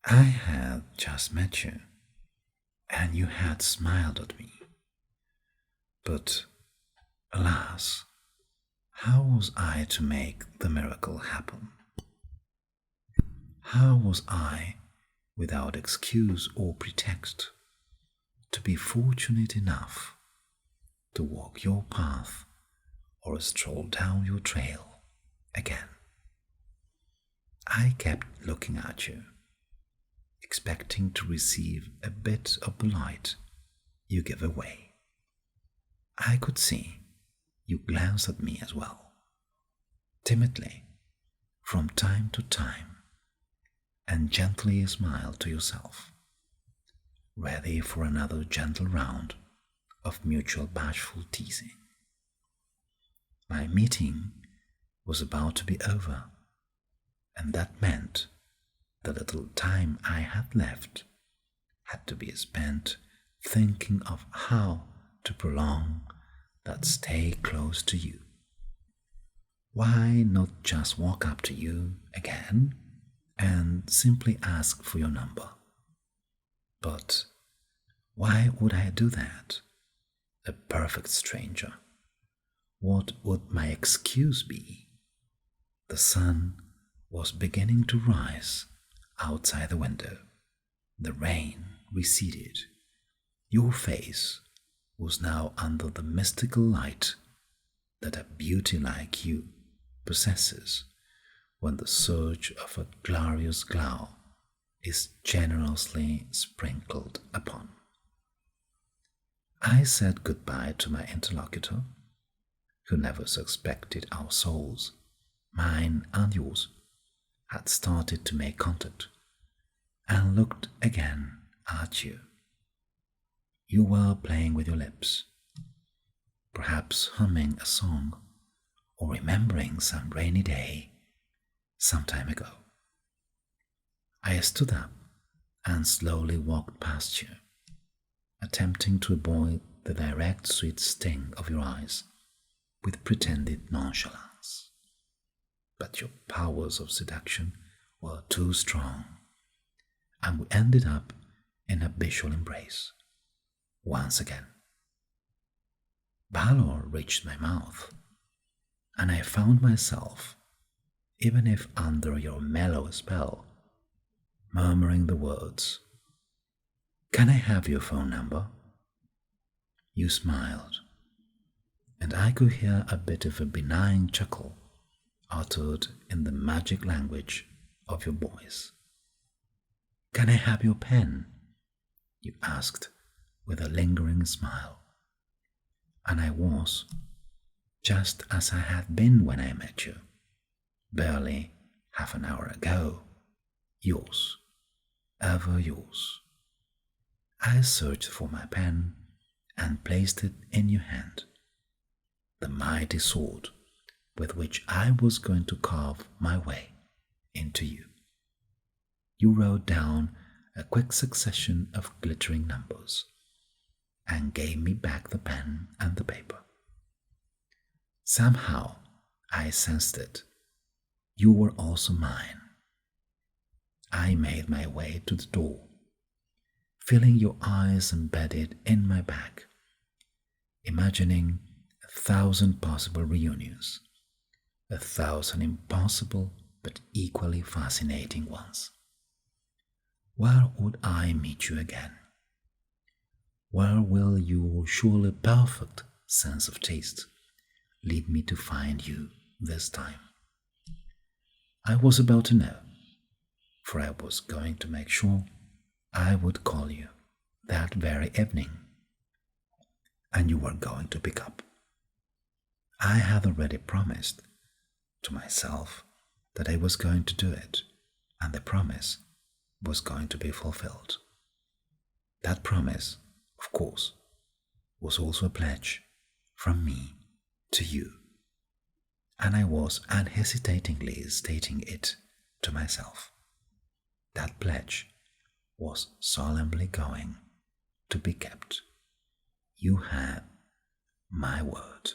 I had just met you, and you had smiled at me. But, alas, how was I to make the miracle happen? How was I, without excuse or pretext, to be fortunate enough to walk your path or stroll down your trail again? I kept looking at you, expecting to receive a bit of the light you give away. I could see you glance at me as well, timidly, from time to time, and gently smile to yourself, ready for another gentle round of mutual bashful teasing. My meeting was about to be over, and that meant the little time I had left had to be spent thinking of how to prolong that stay close to you. Why not just walk up to you again and simply ask for your number? But why would I do that? A perfect stranger. What would my excuse be? The sun was beginning to rise outside the window. The rain receded. Your face was now under the mystical light that a beauty like you possesses when the surge of a glorious glow is generously sprinkled upon. I said goodbye to my interlocutor, who never suspected our souls, mine and yours, had started to make contact, and looked again at you. You were playing with your lips, perhaps humming a song or remembering some rainy day some time ago. I stood up and slowly walked past you, attempting to avoid the direct sweet sting of your eyes with pretended nonchalance. But your powers of seduction were too strong, and we ended up in a visual embrace once again. Valor reached my mouth, and I found myself, even if under your mellow spell, murmuring the words, "Can I have your phone number?" You smiled, and I could hear a bit of a benign chuckle uttered in the magic language of your voice. "Can I have your pen?" you asked with a lingering smile. And I was, just as I had been when I met you, barely half an hour ago, yours, ever yours. I searched for my pen and placed it in your hand, the mighty sword with which I was going to carve my way into you. You wrote down a quick succession of glittering numbers and gave me back the pen and the paper. Somehow I sensed it. You were also mine. I made my way to the door, feeling your eyes embedded in my back, imagining 1,000 possible reunions, 1,000 impossible but equally fascinating ones. Where would I meet you again? Where will your surely perfect sense of taste lead me to find you this time? I was about to know, for I was going to make sure I would call you that very evening, and you were going to pick up. I had already promised to myself that I was going to do it, and the promise was going to be fulfilled. That promise, of course, was also a pledge from me to you, and I was unhesitatingly stating it to myself. That pledge was solemnly going to be kept. You had my word.